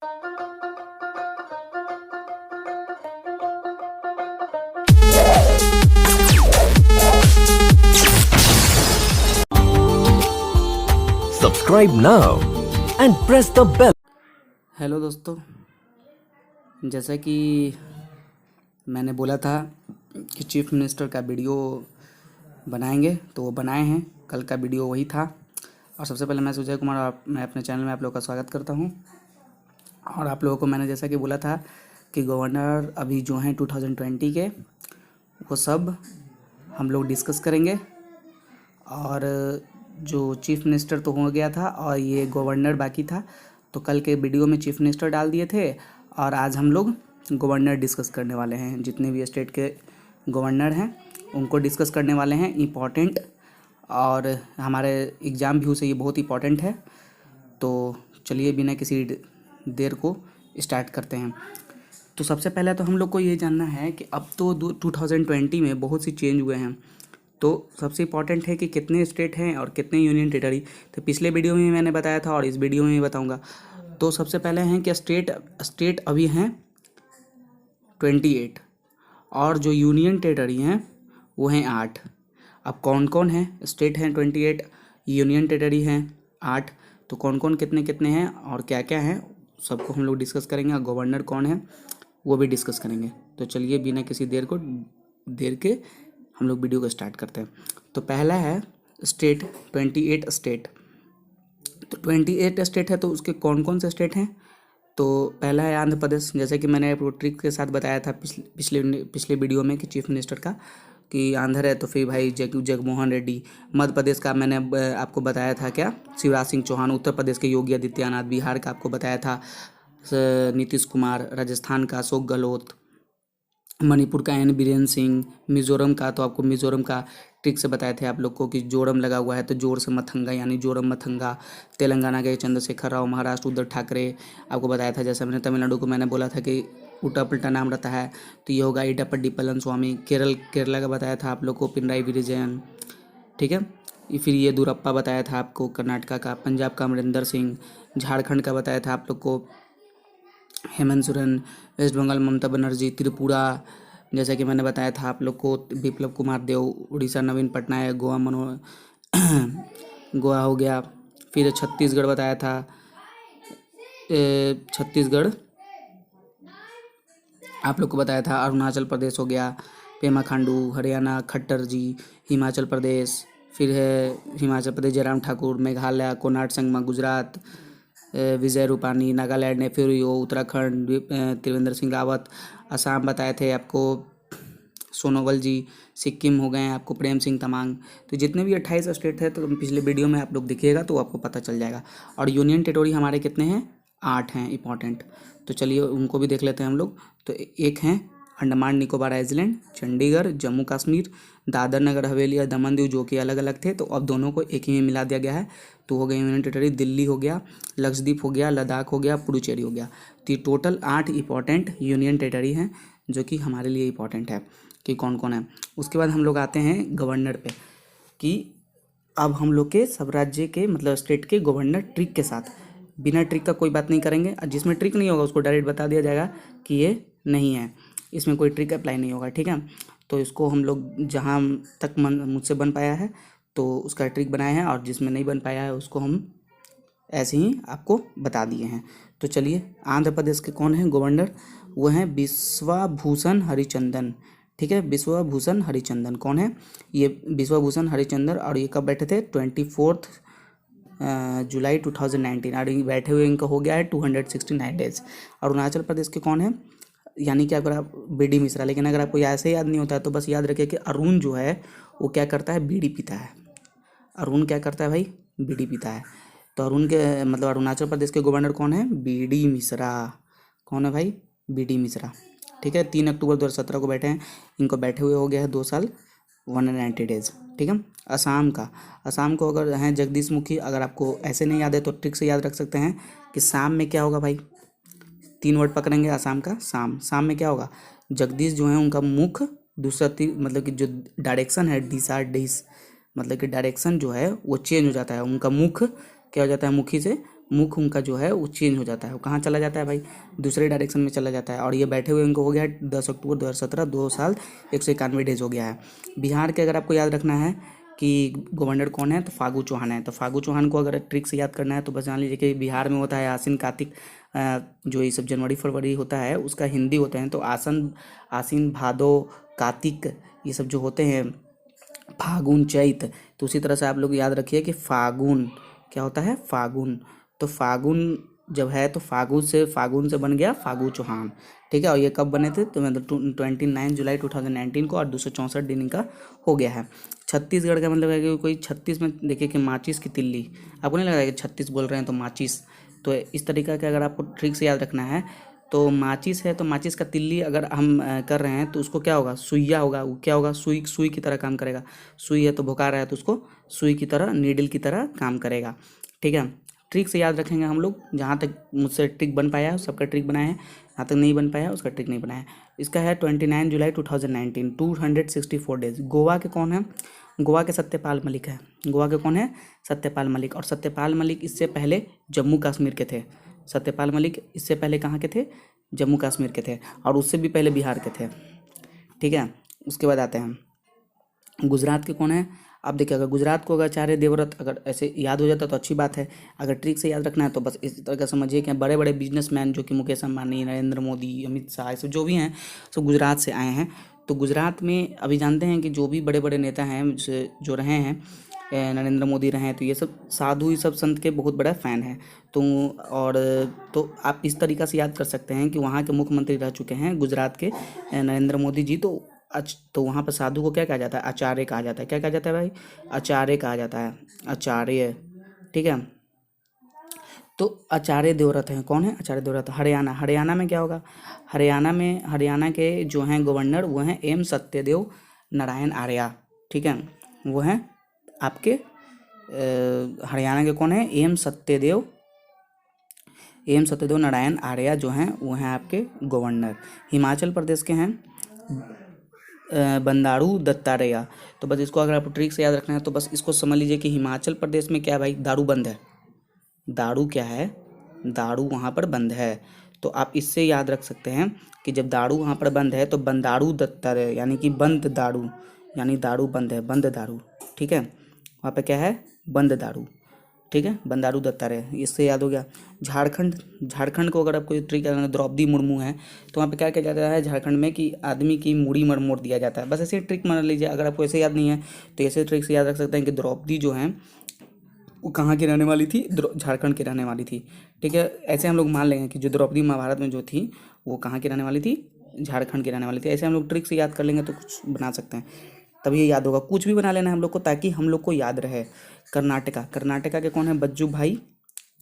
Subscribe now and press the bell. Hello दोस्तों, जैसा कि मैंने बोला था कि चीफ मिनिस्टर का वीडियो बनाएंगे, तो वो बनाए हैं। कल का वीडियो वही था। और सबसे पहले मैं सुजय कुमार, मैं अपने चैनल में आप लोगों का स्वागत करता हूं। और आप लोगों को मैंने जैसा कि बोला था कि गवर्नर अभी जो हैं 2020 के, वो सब हम लोग डिस्कस करेंगे। और जो चीफ मिनिस्टर तो हो गया था और ये गवर्नर बाकी था, तो कल के वीडियो में चीफ मिनिस्टर डाल दिए थे और आज हम लोग गवर्नर डिस्कस करने वाले हैं। जितने भी स्टेट के गवर्नर हैं उनको डिस्कस करने वाले हैं, इम्पॉर्टेंट। और हमारे एग्ज़ाम व्यू से ये बहुत इम्पॉर्टेंट है। तो चलिए बिना किसी देर को स्टार्ट करते हैं। तो सबसे पहले तो हम लोग को ये जानना है कि अब तो 2020 में बहुत सी चेंज हुए हैं। तो सबसे इम्पॉर्टेंट है कि कितने स्टेट हैं और कितने यूनियन टेरिटरी। तो पिछले वीडियो में मैंने बताया था और इस वीडियो में भी बताऊंगा। तो सबसे पहले हैं कि स्टेट अभी हैं 28 और जो यूनियन टेरिटरी हैं वो हैं 8। अब कौन कौन है? स्टेट हैं 28, यूनियन टेरिटरी हैं 8। तो कौन कौन कितने कितने हैं और क्या क्या हैं, सबको हम लोग डिस्कस करेंगे। और गवर्नर कौन है वो भी डिस्कस करेंगे। तो चलिए बिना किसी देर के हम लोग वीडियो को स्टार्ट करते हैं। तो पहला है स्टेट, 28 स्टेट। तो 28 स्टेट है, तो उसके कौन कौन से स्टेट हैं? तो पहला है आंध्र प्रदेश। जैसे कि मैंने आपको ट्रिक के साथ बताया था पिछले वीडियो में कि चीफ मिनिस्टर का कि आंध्र है तो फिर भाई जगमोहन रेड्डी। मध्य प्रदेश का मैंने आपको बताया था क्या, शिवराज सिंह चौहान। उत्तर प्रदेश के योगी आदित्यनाथ। बिहार का आपको बताया था नीतीश कुमार। राजस्थान का अशोक गहलोत। मणिपुर का एन बीरेन सिंह। मिजोरम का तो आपको मिजोरम का ट्रिक से बताए थे आप लोग को कि जोरम लगा हुआ है तो जोर से मथंगा, यानी जोरम मथंगा। तेलंगाना के चंद्रशेखर राव। महाराष्ट्र उद्धव ठाकरे आपको बताया था। जैसे मैंने तमिलनाडु को मैंने बोला था कि उल्टा पुल्टा नाम रहता है, तो ये होगा इडप्पडी पलनस्वामी। केरला का बताया था आप लोग को पिनराई विजयन, ठीक है। फिर ये येदियुरप्पा बताया था आपको कर्नाटका का। पंजाब का अमरिंदर सिंह। झारखंड का बताया था आप लोग को हेमंत सोरेन। वेस्ट बंगाल ममता बनर्जी। त्रिपुरा जैसा कि मैंने बताया था आप लोग को बिप्लब कुमार देव। उड़ीसा नवीन पटनायक। गोवा हो गया। फिर छत्तीसगढ़ बताया था, छत्तीसगढ़ आप लोग को बताया था। अरुणाचल प्रदेश हो गया, पेमा खांडू। हरियाणा खट्टर जी। हिमाचल प्रदेश, फिर है हिमाचल प्रदेश जयराम ठाकुर। मेघालय कोनार्ड संगमा। गुजरात विजय रूपानी। नागालैंड ने फिर उत्तराखंड त्रिवेंद्र सिंह रावत। असम बताए थे आपको सोनोवाल जी। सिक्किम हो गए आपको प्रेम सिंह तमांग। तो जितने भी 28 स्टेट है तो पिछले वीडियो में आप लोग देखिएगा तो आपको पता चल जाएगा। और यूनियन टेरिटरी हमारे कितने हैं? 8 हैं इंपॉर्टेंट। तो चलिए उनको भी देख लेते हैं हम लोग। तो एक हैं अंडमान निकोबार आइलैंड, चंडीगढ़, जम्मू कश्मीर, दादर नगर हवेली और दमन दीव, जो कि अलग अलग थे तो अब दोनों को एक ही में मिला दिया गया है। तो हो गए यूनियन टेरिटरी। दिल्ली हो गया, लक्षद्वीप हो गया, लद्दाख हो गया, पुडुचेरी हो गया। तो ये टोटल 8 इंपॉर्टेंट यूनियन टेरिटरी हैं जो कि हमारे लिए इंपॉर्टेंट है कि कौन कौन है। उसके बाद हम लोग आते हैं गवर्नर पे, कि अब हम लोग के सब राज्य के मतलब स्टेट के गवर्नर ट्रिक के साथ, बिना ट्रिक का कोई बात नहीं करेंगे। जिसमें ट्रिक नहीं होगा उसको डायरेक्ट बता दिया जाएगा कि ये नहीं है, इसमें कोई ट्रिक अप्लाई नहीं होगा, ठीक है। तो इसको हम लोग जहाँ तक मुझसे बन पाया है तो उसका ट्रिक बनाए हैं, और जिसमें नहीं बन पाया है उसको हम ऐसे ही आपको बता दिए हैं। तो चलिए आंध्र प्रदेश के कौन है गवर्नर? वो हैं बिश्वभूषण हरिचंदन, ठीक है। बिश्वभूषण हरिचंदन कौन है? ये बिश्वभूषण हरिचंदन। और ये कब बैठे थे? 24 जुलाई 2019। और बैठे हुए इनका हो गया है 269 डेज। और अरुणाचल प्रदेश के कौन है? यानी कि अगर आप BD मिश्रा। लेकिन अगर आपको ऐसे याद नहीं होता है तो बस याद रखिए कि अरुण जो है वो क्या करता है? बीड़ी पीता है। अरुण क्या करता है भाई? बीड़ी पीता है। तो अरुण के मतलब अरुणाचल प्रदेश के गवर्नर कौन है? BD मिश्रा। कौन है भाई? BD मिश्रा, ठीक है। 3 अक्टूबर 2017 को बैठे हैं। इनको बैठे हुए हो गया है 2 साल 190 डेज, ठीक है। असम को अगर हैं जगदीश मुखी। अगर आपको ऐसे नहीं याद है तो ट्रिक से याद रख सकते हैं कि शाम में क्या होगा भाई? 3 वर्ड पकड़ेंगे आसाम का। शाम में क्या होगा? जगदीश जो है उनका मुख दूसरा मतलब कि जो डायरेक्शन है दिशा डिस, मतलब कि डायरेक्शन जो है वो चेंज हो जाता है। उनका मुख क्या हो जाता है? मुखी से मुख उनका जो है वो चेंज हो जाता है, वो कहाँ चला जाता है भाई, दूसरे डायरेक्शन में चला जाता है। और ये बैठे हुए इनको हो गया है 10 अक्टूबर 2017, 2 साल 191 डेज हो गया है। बिहार के अगर आपको याद रखना है कि गवर्नर कौन है, तो फागू चौहान है। तो फागू चौहान को अगर ट्रिक से याद करना है तो बस जान लीजिए कि बिहार में होता है आसिन कार्तिक, जो ये सब जनवरी फरवरी होता है उसका हिंदी होते हैं, तो आसिन भादो कार्तिक ये सब जो होते हैं, फागुन चैत, तो उसी तरह से आप लोग याद रखिए कि फागुन क्या होता है, फागुन। तो फागुन जब है तो फागुन से बन गया फागू चौहान, ठीक है। और ये कब बने थे, तो मतलब 29 जुलाई 2019 को, और 264 दिन इनका हो गया है। छत्तीसगढ़ का मतलब है कि कोई 36 में देखिए कि माचिस की तिल्ली, आपको नहीं लग रहा है कि 36 बोल रहे हैं तो माचिस, तो इस तरीका का अगर आपको ट्रिक से याद रखना है तो माचिस है, तो माचिस का तिल्ली अगर हम कर रहे हैं तो उसको क्या होगा, सुइया होगा, वो क्या होगा, सुई सुई की तरह काम करेगा। सुई है तो भुका रहा है तो उसको सुई की तरह, नीडल की तरह काम करेगा, ठीक है। ट्रिक से याद रखेंगे हम लोग, जहाँ तक मुझसे ट्रिक बन पाया है सबका ट्रिक बनाया है, जहाँ तक नहीं बन पाया उसका ट्रिक नहीं बनाया है। इसका है 29 जुलाई 2019, 264 डेज। गोवा के कौन है, गोवा के सत्यपाल मलिक है। गोवा के कौन है, सत्यपाल मलिक। और सत्यपाल मलिक इससे पहले जम्मू कश्मीर के थे। सत्यपाल मलिक इससे पहले कहाँ के थे, जम्मू कश्मीर के थे, और उससे भी पहले बिहार के थे, ठीक है। उसके बाद आते हैं गुजरात के कौन है। अब देखिए, अगर गुजरात को अगर आचार्य देवव्रत अगर ऐसे याद हो जाता तो अच्छी बात है। अगर ट्रिक से याद रखना है तो बस इस तरह का समझिए कि बड़े बड़े बिजनेसमैन जो कि मुकेश अंबानी, नरेंद्र मोदी, अमित शाह, सब जो भी हैं सब गुजरात से आए हैं। तो गुजरात में अभी जानते हैं कि जो भी बड़े बड़े नेता हैं जो रहे हैं, नरेंद्र मोदी रहे हैं, तो ये सब साधु, ये सब संत के बहुत बड़ा फ़ैन है। तो और तो आप इस तरीक़ा से याद कर सकते हैं कि वहाँ के मुख्यमंत्री रह चुके हैं गुजरात के नरेंद्र मोदी जी। तो वहाँ पर साधु को क्या कहा जाता है, आचार्य कहा जाता है। क्या कहा जाता है भाई, आचार्य कहा जाता है, आचार्य, ठीक है। तो आचार्य देवव्रत हैं, कौन है, आचार्य देवव्रत। हरियाणा में क्या होगा, हरियाणा के जो हैं गवर्नर वो हैं एम सत्यदेव नारायण आर्य, ठीक है। वो हैं आपके हरियाणा के कौन है, एम सत्यदेव नारायण आर्य जो हैं वो हैं आपके गवर्नर। हिमाचल प्रदेश के हैं बंडारू दत्तात्रेय। तो बस इसको अगर आपको ट्रिक से याद रखना है तो बस इसको समझ लीजिए कि हिमाचल प्रदेश में क्या है भाई, दारू बंद है। दारू क्या है, दारू वहाँ पर बंद है। तो आप इससे याद रख सकते हैं कि जब दारू वहाँ पर बंद है तो बंडारू दत्तात्रेय, यानी कि बंद दारू, यानी दारू बंद है, बंद दारू, ठीक है। वहाँ पे क्या है, बंद दारू, ठीक है, बंडारू दत्तात्रेय, इससे याद हो गया। झारखंड को अगर आपको ट्रिक याद है, द्रौपदी मुर्मू है, तो वहाँ पे क्या किया जाता है झारखंड में कि आदमी की मुड़ी मोड़ दिया जाता है। बस ऐसे ट्रिक मान लीजिए, अगर आपको ऐसे याद नहीं है तो ऐसे ट्रिक से याद रख सकते हैं कि द्रौपदी जो है वो कहाँ की रहने वाली थी, झारखंड की रहने वाली थी, ठीक है। ऐसे हम लोग मान लेंगे कि जो द्रौपदी महाभारत में जो थी वो कहाँ की रहने वाली थी, झारखंड की रहने वाली थी। ऐसे हम लोग ट्रिक से याद कर लेंगे तो कुछ बना सकते हैं, तभी ये याद होगा। कुछ भी बना लेना है हम लोग को ताकि हम लोग को याद रहे। कर्नाटका के कौन है, बज्जू भाई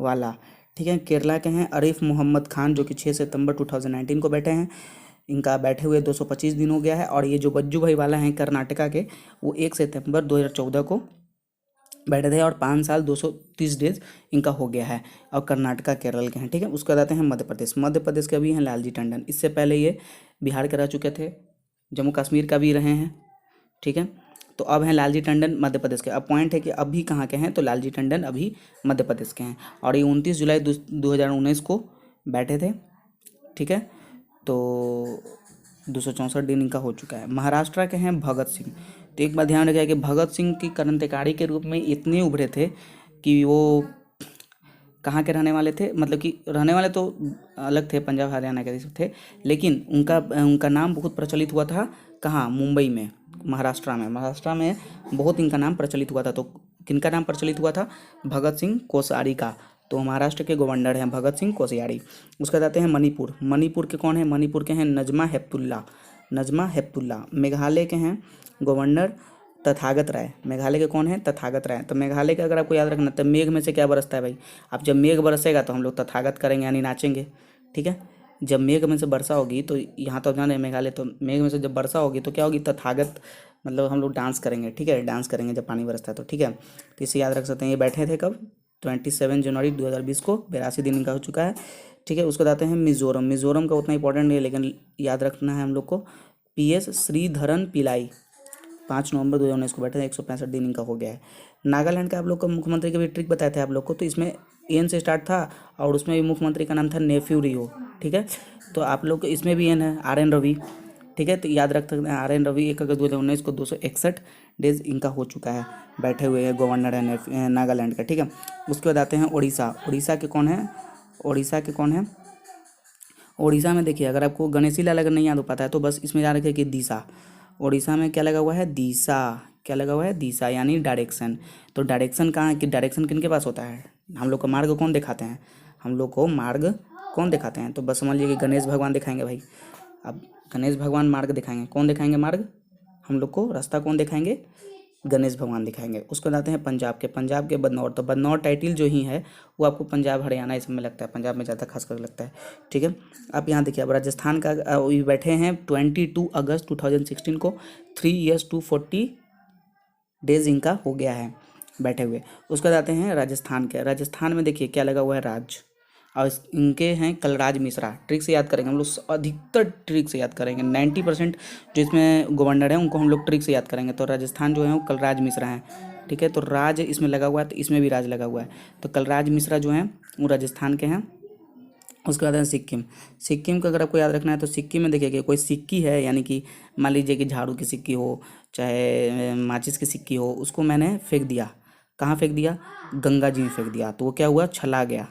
वाला, ठीक है। केरला के हैं आरिफ मोहम्मद खान जो कि 6 सितंबर 2019 को बैठे हैं। इनका बैठे हुए 225 दिन हो गया है। और ये जो बज्जू भाई वाला हैं कर्नाटका के, वो 1 सितंबर 2014 को बैठे थे और 5 साल 230 डेज इनका हो गया है। और कर्नाटका केरल के हैं, ठीक है। उसके बाद आते हैं मध्य प्रदेश के भी हैं लालजी टंडन। इससे पहले ये बिहार के रह चुके थे, जम्मू कश्मीर का भी रहे हैं, ठीक है। तो अब हैं लालजी टंडन मध्य प्रदेश के। अब पॉइंट है कि अभी कहाँ के हैं, तो लालजी टंडन अभी मध्य प्रदेश के हैं। और ये 29 जुलाई 2019 को बैठे थे, ठीक है। तो 264 दिन इनका हो चुका है। महाराष्ट्र के हैं भगत सिंह। तो एक बात ध्यान रखिए कि भगत सिंह की क्रांतिकारी के रूप में इतने उभरे थे कि वो कहाँ के रहने वाले थे, मतलब कि रहने वाले तो अलग थे, पंजाब हरियाणा के थे, लेकिन उनका नाम बहुत प्रचलित हुआ था कहाँ, मुंबई में, महाराष्ट्र में बहुत इनका नाम प्रचलित हुआ था। तो किनका नाम प्रचलित हुआ था, भगत सिंह कोश्यारी का। तो महाराष्ट्र के गवर्नर हैं भगत सिंह कोश्यारी। उसके बाद आते हैं मणिपुर के कौन है, मणिपुर के हैं नजमा हेपतुल्ला। मेघालय के हैं गवर्नर तथागत राय। मेघालय के कौन है, तथागत राय। तो मेघालय का अगर आपको याद रखना, तो मेघ में से क्या बरसता है भाई, अब जब मेघ बरसेगा तो हम लोग तथागत करेंगे यानी नाचेंगे, ठीक है। जब मेघ में से वर्षा होगी तो यहाँ तो जाने मेघालय, तो मेघ में से जब वर्षा होगी तो क्या होगी, तथागत, मतलब हम लोग डांस करेंगे, ठीक है, डांस करेंगे जब पानी बरसता है तो, ठीक है। तो इसे याद रख सकते हैं। ये बैठे थे कब, 27 जनवरी 2020 को, 82 दिन इनका हो चुका है, ठीक है। उसको बताते हैं मिजोरम का उतना इंपॉर्टेंट नहीं है, लेकिन याद रखना है हम लोग को। PS श्रीधरन पिलाई 5 नवंबर 2019 को बैठे थे, 165 दिन इनका हो गया है। नागालैंड का आप लोग को मुख्यमंत्री के भी ट्रिक बताए थे आप लोग को, तो इसमें एन से स्टार्ट था और उसमें भी मुख्यमंत्री का नाम था नेफ्यू रियो, ठीक है। तो आप लोग इसमें भी एन है, आर एन रवि, ठीक है। तो याद रख सकते हैं आर एन रवि 1 अगस्त 2019 को 261 डेज इनका हो चुका है, बैठे हुए हैं, गवर्नर है नागालैंड का, ठीक है। उसके बाद आते हैं उड़ीसा। उड़ीसा के कौन है? उड़ीसा के कौन है? उड़ीसा में देखिए, अगर आपको गणेशी लाल अगर नहीं याद हो पाता है तो बस इसमें याद रखिए कि दिशा। उड़ीसा में क्या लगा हुआ है? दिशा। क्या लगा हुआ है? दिशा, यानी डायरेक्शन। तो डायरेक्शन कहाँ है कि डायरेक्शन किन के पास होता है? हम लोग को मार्ग कौन दिखाते हैं? हम लोग को मार्ग कौन दिखाते हैं? तो बस समझ लीजिए कि गणेश भगवान दिखाएंगे भाई। अब गणेश भगवान मार्ग दिखाएंगे। कौन दिखाएंगे मार्ग? हम लोग को रास्ता कौन दिखाएंगे? गणेश भगवान दिखाएंगे। उसके बाद आते हैं पंजाब के बदनौर। तो बदनौर टाइटल जो ही है वो आपको पंजाब हरियाणा इसमें लगता है, पंजाब में ज़्यादा खास कर लगता है, ठीक है। आप यहाँ देखिए, अब राजस्थान का ये बैठे हैं 22 अगस्त 2016 को, 3 years 240 डेज इनका हो गया है बैठे हुए। उसके बाद आते हैं राजस्थान के। राजस्थान में देखिए क्या लगा हुआ है? राज। और इनके हैं कलराज मिश्रा। ट्रिक से याद करेंगे हम लोग, अधिकतर ट्रिक से याद करेंगे। 90% जो इसमें गवर्नर है उनको हम लोग ट्रिक से याद करेंगे। तो राजस्थान जो है वो कलराज मिश्रा हैं, ठीक है। तो राज इसमें लगा हुआ है तो इसमें भी राज लगा हुआ है। तो कलराज मिश्रा जो हैं वो राजस्थान के हैं। उसके बाद है सिक्किम। सिक्किम का अगर आपको याद रखना है तो सिक्किम में देखिए कि कोई सिक्की है, यानी कि मान लीजिए कि झाड़ू की सिक्की हो, चाहे माचिस की सिक्की हो, उसको मैंने फेंक दिया। कहाँ फेंक दिया? गंगा जी में फेंक दिया। तो वो क्या हुआ? छला गया,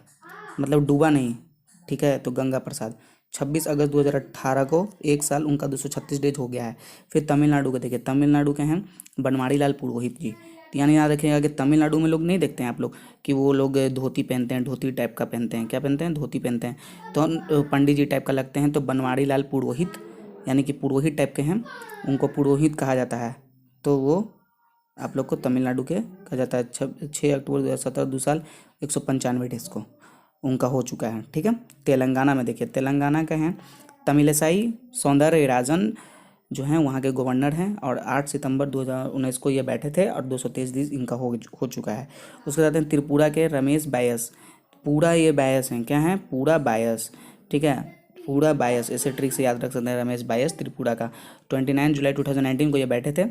मतलब डूबा नहीं, ठीक है। तो गंगा प्रसाद 26 अगस्त 2018 को 1 साल उनका 236 डेज हो गया है। फिर तमिलनाडु के देखिए, तमिलनाडु के हैं बनवारी लाल पुरोहित जी। तो यानी याद रखिएगा कि तमिलनाडु में लोग नहीं देखते हैं आप लोग कि वो लोग धोती पहनते हैं, धोती टाइप का पहनते हैं। क्या पहनते हैं? धोती पहनते हैं। तो पंडित जी टाइप का लगते हैं। तो बनवारी लाल पुरोहित यानी कि पुरोहित टाइप के हैं, उनको पुरोहित कहा जाता है। तो वो आप लोग को तमिलनाडु के कहा जाता है। 6 अक्टूबर 2017 2 साल 195 डेज को उनका हो चुका है, ठीक है। तेलंगाना में देखिए, तेलंगाना का हैं तमिलसाई सौंदरराजन जो हैं वहाँ के गवर्नर हैं, और 8 सितंबर 2019 को ये बैठे थे और 223 दिन इनका हो चुका है। उसके बाद हैं त्रिपुरा के रमेश बायस। पूरा ये बायस हैं, क्या हैं? पूरा बायस, ठीक है। पूरा बायस, ऐसे ट्रिक से याद रख सकते हैं। रमेश बायस त्रिपुरा का 29 जुलाई 2019 को ये बैठे थे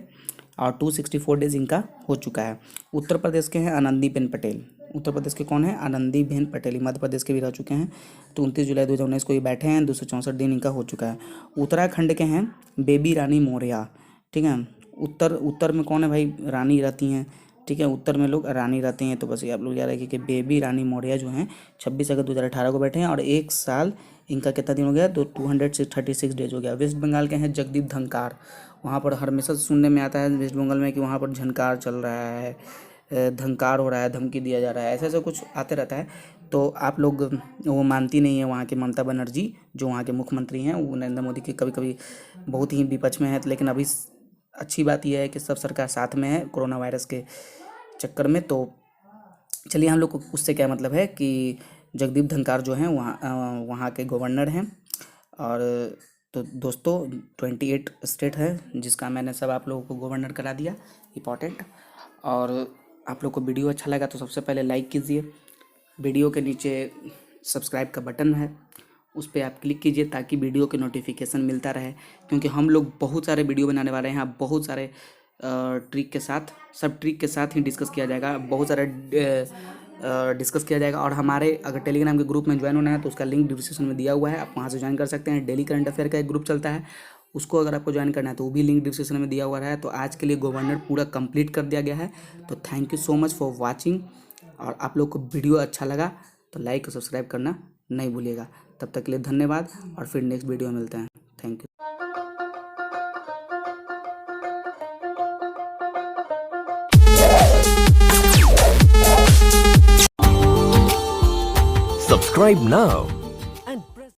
और 264 डेज इनका हो चुका है। उत्तर प्रदेश के हैं आनंदीबेन पटेल। उत्तर प्रदेश के कौन है? आनंदीबेन पटेल। मध्य प्रदेश के भी रह चुके हैं। तो 29 जुलाई 2019 को ये बैठे हैं, 264 दिन इनका हो चुका है। उत्तराखंड के हैं बेबी रानी मौर्य, ठीक है। उत्तर में कौन है भाई? रानी रहती हैं, ठीक है। उत्तर में लोग रानी रहते हैं। तो बस ये आप लोग याद रखिए कि बेबी रानी मौर्य जो हैं 26 अगस्त 2018 को बैठे हैं और 1 साल इनका कितना दिन हो गया? तो 236 डेज हो गया। वेस्ट बंगाल के हैं जगदीप धनकार। वहाँ पर हमेशा सुनने में आता है वेस्ट बंगाल में कि वहाँ पर झनकार चल रहा है, धनकार हो रहा है, धमकी दिया जा रहा है, ऐसा ऐसा कुछ आते रहता है। तो आप लोग वो मानती नहीं है वहाँ के ममता बनर्जी जो वहाँ के मुख्यमंत्री हैं, वो नरेंद्र मोदी के कभी कभी बहुत ही विपक्ष में है। लेकिन अभी अच्छी बात यह है कि सब सरकार साथ में है कोरोना वायरस के चक्कर में। तो चलिए, हम लोग को उससे क्या मतलब है कि जगदीप धनकार जो हैं वहाँ के गवर्नर हैं। और तो दोस्तों 28 स्टेट है जिसका मैंने सब आप लोगों को गवर्नर करा दिया, इंपॉर्टेंट। और आप लोग को वीडियो अच्छा लगा तो सबसे पहले लाइक कीजिए। वीडियो के नीचे सब्सक्राइब का बटन है, उस पर आप क्लिक कीजिए ताकि वीडियो के नोटिफिकेशन मिलता रहे, क्योंकि हम लोग बहुत सारे वीडियो बनाने वाले हैं। बहुत सारे ट्रिक के साथ, सब ट्रिक के साथ ही डिस्कस किया जाएगा, बहुत सारे डिस्कस किया जाएगा। और हमारे अगर टेलीग्राम के ग्रुप में ज्वाइन होना है तो उसका लिंक डिस्क्रिप्शन में दिया हुआ है, आप वहाँ से ज्वाइन कर सकते हैं। डेली करंट अफेयर का एक ग्रुप चलता है, उसको अगर आपको ज्वाइन करना है तो वो भी लिंक डिस्क्रिप्शन में दिया हुआ है। तो आज के लिए गवर्नर पूरा कंप्लीट कर दिया गया है। तो thank you so much for watching. और आप लोग को वीडियो अच्छा लगा तो लाइक और सब्सक्राइब करना नहीं भूलिएगा। तब तक के लिए धन्यवाद और फिर नेक्स्ट वीडियो में मिलते हैं। Thank you. Subscribe now